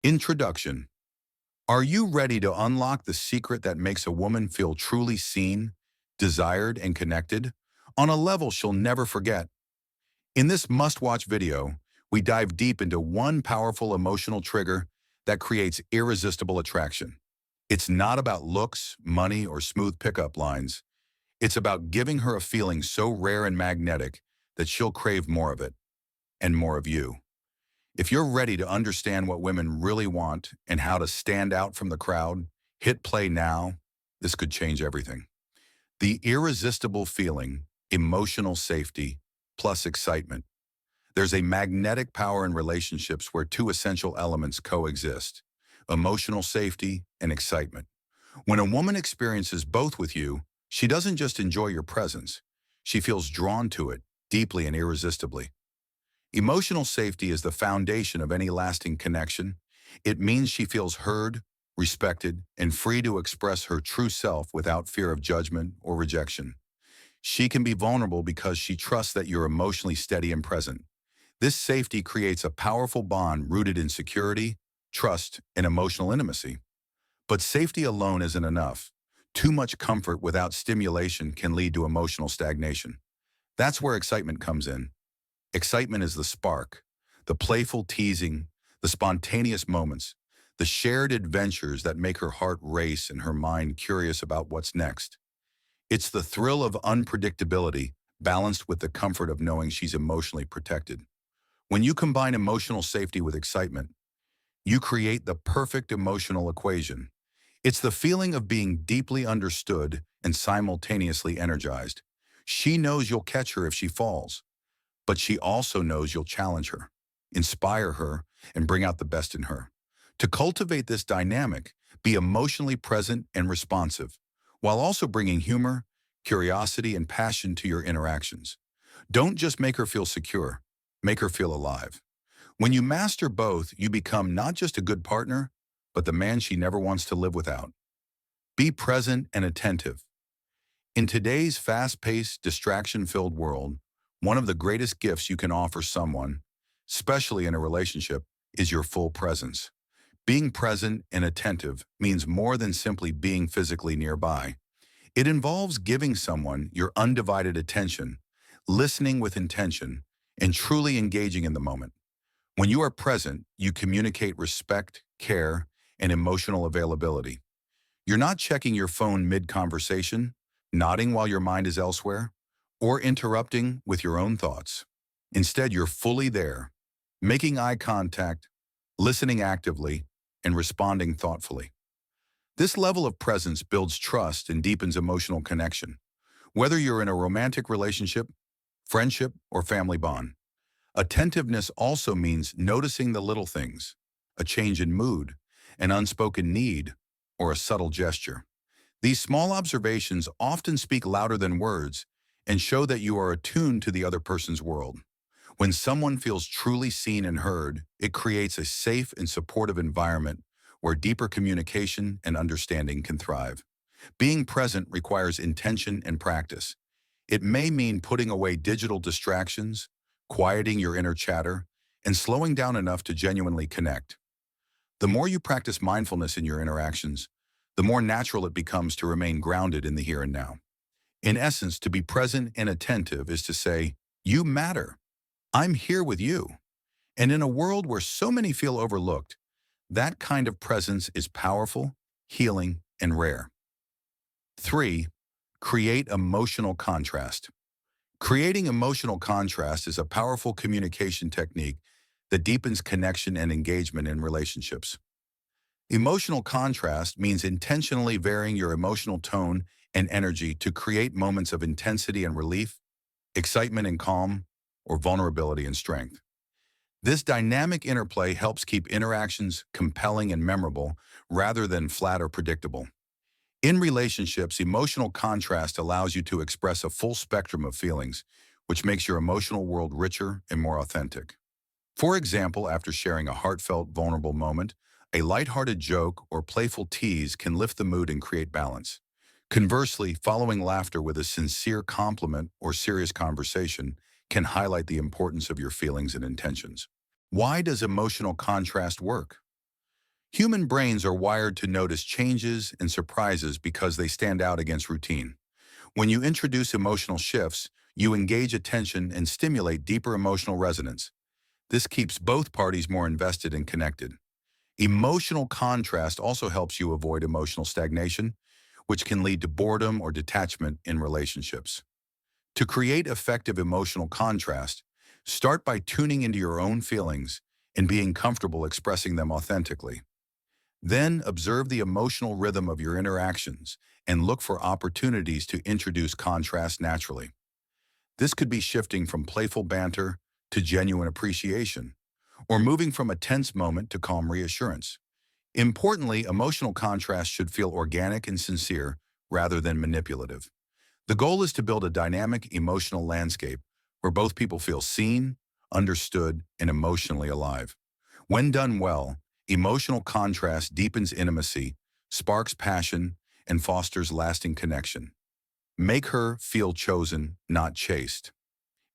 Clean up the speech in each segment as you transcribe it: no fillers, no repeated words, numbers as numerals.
Introduction. Are you ready to unlock the secret that makes a woman feel truly seen, desired, and connected on a level she'll never forget? In this must-watch video, we dive deep into one powerful emotional trigger that creates irresistible attraction. It's not about looks, money, or smooth pickup lines. It's about giving her a feeling so rare and magnetic that she'll crave more of it and more of you. If you're ready to understand what women really want and how to stand out from the crowd, hit play now. This could change everything. The irresistible feeling, emotional safety, plus excitement. There's a magnetic power in relationships where two essential elements coexist: emotional safety and excitement. When a woman experiences both with you, she doesn't just enjoy your presence. She feels drawn to it deeply and irresistibly. Emotional safety is the foundation of any lasting connection. It means she feels heard, respected, and free to express her true self without fear of judgment or rejection. She can be vulnerable because she trusts that you're emotionally steady and present. This safety creates a powerful bond rooted in security, trust, and emotional intimacy. But safety alone isn't enough. Too much comfort without stimulation can lead to emotional stagnation. That's where excitement comes in. Excitement is the spark, the playful teasing, the spontaneous moments, the shared adventures that make her heart race and her mind curious about what's next. It's the thrill of unpredictability balanced with the comfort of knowing she's emotionally protected. When you combine emotional safety with excitement, you create the perfect emotional equation. It's the feeling of being deeply understood and simultaneously energized. She knows you'll catch her if she falls, but she also knows you'll challenge her, inspire her, and bring out the best in her. To cultivate this dynamic, be emotionally present and responsive, while also bringing humor, curiosity, and passion to your interactions. Don't just make her feel secure, make her feel alive. When you master both, you become not just a good partner, but the man she never wants to live without. Be present and attentive. In today's fast-paced, distraction-filled world, one of the greatest gifts you can offer someone, especially in a relationship, is your full presence. Being present and attentive means more than simply being physically nearby. It involves giving someone your undivided attention, listening with intention, and truly engaging in the moment. When you are present, you communicate respect, care, and emotional availability. You're not checking your phone mid-conversation, nodding while your mind is elsewhere, or interrupting with your own thoughts. Instead, you're fully there, making eye contact, listening actively, and responding thoughtfully. This level of presence builds trust and deepens emotional connection, whether you're in a romantic relationship, friendship, or family bond. Attentiveness also means noticing the little things, a change in mood, an unspoken need, or a subtle gesture. These small observations often speak louder than words and show that you are attuned to the other person's world. When someone feels truly seen and heard, it creates a safe and supportive environment where deeper communication and understanding can thrive. Being present requires intention and practice. It may mean putting away digital distractions, quieting your inner chatter, and slowing down enough to genuinely connect. The more you practice mindfulness in your interactions, the more natural it becomes to remain grounded in the here and now. In essence, to be present and attentive is to say, "You matter. I'm here with you." And in a world where so many feel overlooked, that kind of presence is powerful, healing, and rare. 3. Create emotional contrast. Creating emotional contrast is a powerful communication technique that deepens connection and engagement in relationships. Emotional contrast means intentionally varying your emotional tone and energy to create moments of intensity and relief, excitement and calm, or vulnerability and strength. This dynamic interplay helps keep interactions compelling and memorable rather than flat or predictable. In relationships, emotional contrast allows you to express a full spectrum of feelings, which makes your emotional world richer and more authentic. For example, after sharing a heartfelt, vulnerable moment, a lighthearted joke or playful tease can lift the mood and create balance. Conversely, following laughter with a sincere compliment or serious conversation can highlight the importance of your feelings and intentions. Why does emotional contrast work? Human brains are wired to notice changes and surprises because they stand out against routine. When you introduce emotional shifts, you engage attention and stimulate deeper emotional resonance. This keeps both parties more invested and connected. Emotional contrast also helps you avoid emotional stagnation, which can lead to boredom or detachment in relationships. To create effective emotional contrast, start by tuning into your own feelings and being comfortable expressing them authentically. Then observe the emotional rhythm of your interactions and look for opportunities to introduce contrast naturally. This could be shifting from playful banter to genuine appreciation, or moving from a tense moment to calm reassurance. Importantly, emotional contrast should feel organic and sincere rather than manipulative. The goal is to build a dynamic emotional landscape where both people feel seen, understood, and emotionally alive. When done well, emotional contrast deepens intimacy, sparks passion, and fosters lasting connection. Make her feel chosen, not chased.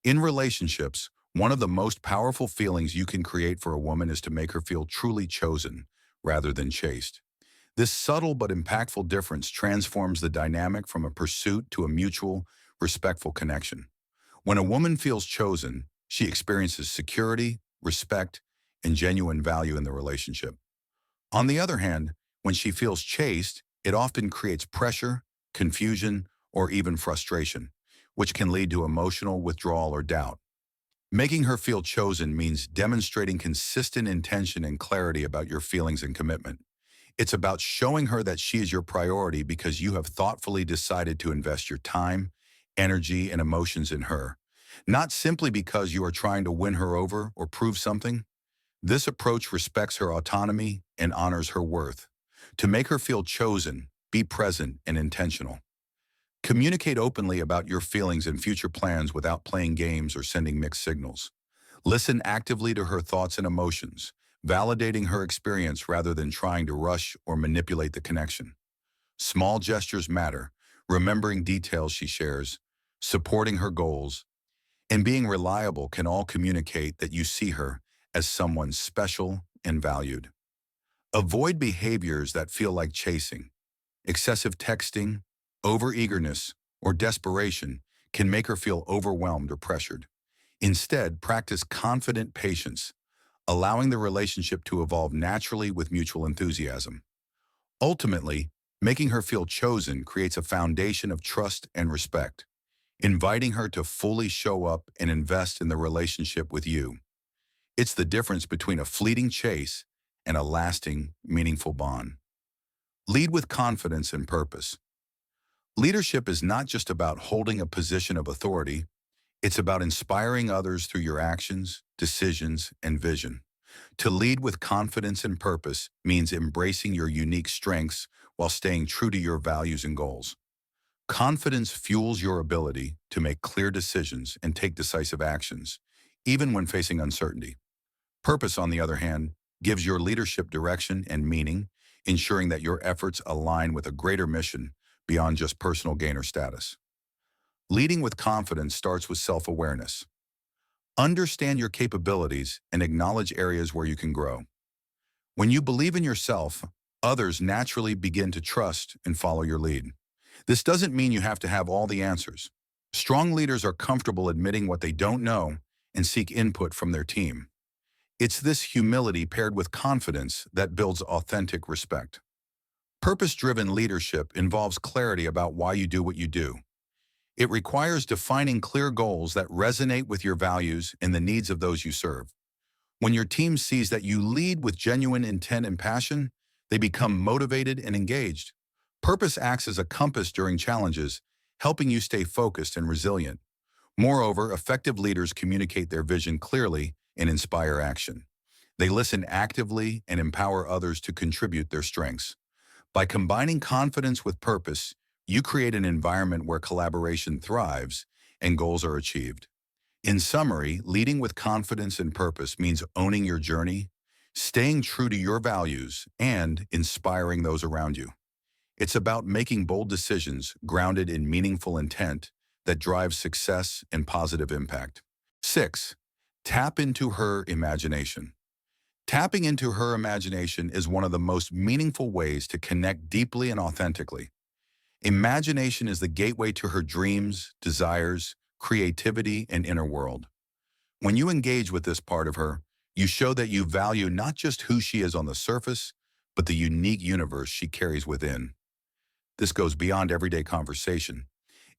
In relationships, one of the most powerful feelings you can create for a woman is to make her feel truly chosen rather than chased. This subtle but impactful difference transforms the dynamic from a pursuit to a mutual, respectful connection. When a woman feels chosen, she experiences security, respect, and genuine value in the relationship. On the other hand, when she feels chased, it often creates pressure, confusion, or even frustration, which can lead to emotional withdrawal or doubt. Making her feel chosen means demonstrating consistent intention and clarity about your feelings and commitment. It's about showing her that she is your priority because you have thoughtfully decided to invest your time, energy, and emotions in her, not simply because you are trying to win her over or prove something. This approach respects her autonomy and honors her worth. To make her feel chosen, be present and intentional. Communicate openly about your feelings and future plans without playing games or sending mixed signals. Listen actively to her thoughts and emotions, validating her experience rather than trying to rush or manipulate the connection. Small gestures matter, remembering details she shares, supporting her goals, and being reliable can all communicate that you see her as someone special and valued. Avoid behaviors that feel like chasing. Excessive texting, overeagerness, or desperation can make her feel overwhelmed or pressured. Instead, practice confident patience, allowing the relationship to evolve naturally with mutual enthusiasm. Ultimately, making her feel chosen creates a foundation of trust and respect, inviting her to fully show up and invest in the relationship with you. It's the difference between a fleeting chase and a lasting, meaningful bond. Lead with confidence and purpose. Leadership is not just about holding a position of authority, it's about inspiring others through your actions, decisions, and vision. To lead with confidence and purpose means embracing your unique strengths while staying true to your values and goals. Confidence fuels your ability to make clear decisions and take decisive actions, even when facing uncertainty. Purpose, on the other hand, gives your leadership direction and meaning, ensuring that your efforts align with a greater mission beyond just personal gain or status. Leading with confidence starts with self-awareness. Understand your capabilities and acknowledge areas where you can grow. When you believe in yourself, others naturally begin to trust and follow your lead. This doesn't mean you have to have all the answers. Strong leaders are comfortable admitting what they don't know and seek input from their team. It's this humility paired with confidence that builds authentic respect. Purpose-driven leadership involves clarity about why you do what you do. It requires defining clear goals that resonate with your values and the needs of those you serve. When your team sees that you lead with genuine intent and passion, they become motivated and engaged. Purpose acts as a compass during challenges, helping you stay focused and resilient. Moreover, effective leaders communicate their vision clearly and inspire action. They listen actively and empower others to contribute their strengths. By combining confidence with purpose, you create an environment where collaboration thrives and goals are achieved. In summary, leading with confidence and purpose means owning your journey, staying true to your values, and inspiring those around you. It's about making bold decisions grounded in meaningful intent that drives success and positive impact. 6. Tap into her imagination. Tapping into her imagination is one of the most meaningful ways to connect deeply and authentically. Imagination is the gateway to her dreams, desires, creativity, and inner world. When you engage with this part of her, you show that you value not just who she is on the surface, but the unique universe she carries within. This goes beyond everyday conversation.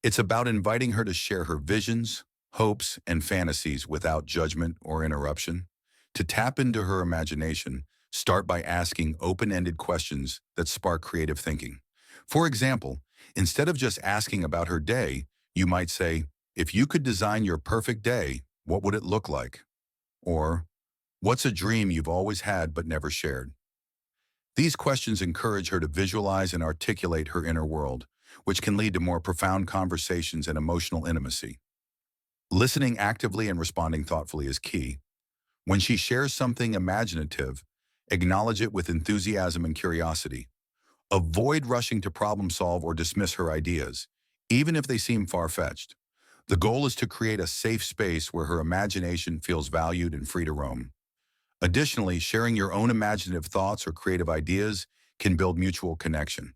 It's about inviting her to share her visions, hopes, and fantasies without judgment or interruption. To tap into her imagination, start by asking open-ended questions that spark creative thinking. For example, instead of just asking about her day, you might say, if you could design your perfect day, what would it look like? Or, what's a dream you've always had but never shared? These questions encourage her to visualize and articulate her inner world, which can lead to more profound conversations and emotional intimacy. Listening actively and responding thoughtfully is key. When she shares something imaginative, acknowledge it with enthusiasm and curiosity. Avoid rushing to problem solve or dismiss her ideas, even if they seem far-fetched. The goal is to create a safe space where her imagination feels valued and free to roam. Additionally, sharing your own imaginative thoughts or creative ideas can build mutual connection.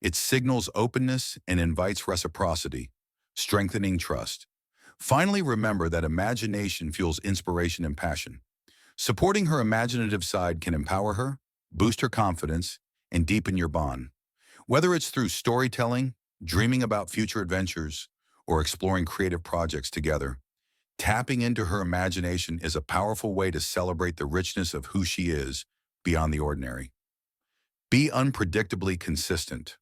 It signals openness and invites reciprocity, strengthening trust. Finally, remember that imagination fuels inspiration and passion. Supporting her imaginative side can empower her, boost her confidence, and deepen your bond. Whether it's through storytelling, dreaming about future adventures, or exploring creative projects together, tapping into her imagination is a powerful way to celebrate the richness of who she is beyond the ordinary. Be unpredictably consistent.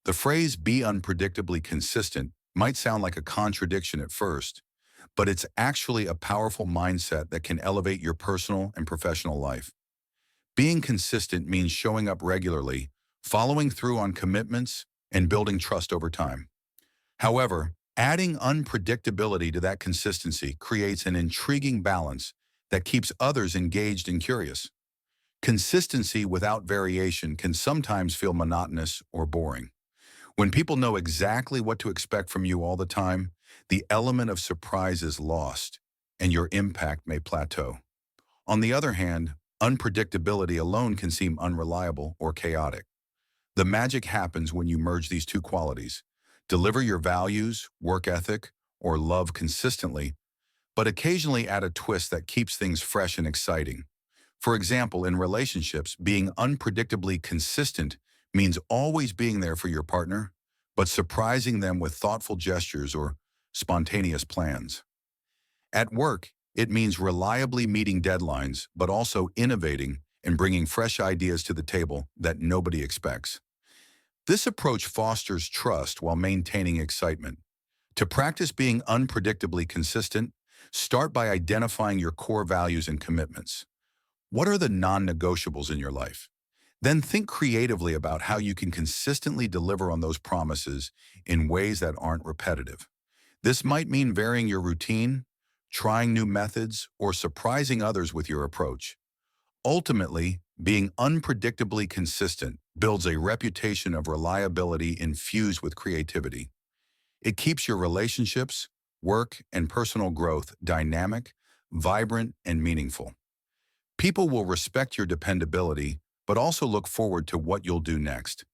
The phrase be unpredictably consistent might sound like a contradiction at first, but it's actually a powerful mindset that can elevate your personal and professional life. Being consistent means showing up regularly, following through on commitments, and building trust over time. However, adding unpredictability to that consistency creates an intriguing balance that keeps others engaged and curious. Consistency without variation can sometimes feel monotonous or boring. When people know exactly what to expect from you all the time, the element of surprise is lost, and your impact may plateau. On the other hand, unpredictability alone can seem unreliable or chaotic. The magic happens when you merge these two qualities. Deliver your values, work ethic, or love consistently, but occasionally add a twist that keeps things fresh and exciting. For example, in relationships, being unpredictably consistent means always being there for your partner, but surprising them with thoughtful gestures or spontaneous plans. At work, it means reliably meeting deadlines, but also innovating and bringing fresh ideas to the table that nobody expects. This approach fosters trust while maintaining excitement. To practice being unpredictably consistent, start by identifying your core values and commitments. What are the non-negotiables in your life? Then think creatively about how you can consistently deliver on those promises in ways that aren't repetitive. This might mean varying your routine, trying new methods, or surprising others with your approach. Ultimately, being unpredictably consistent builds a reputation of reliability infused with creativity. It keeps your relationships, work, and personal growth dynamic, vibrant, and meaningful. People will respect your dependability, but also look forward to what you'll do next.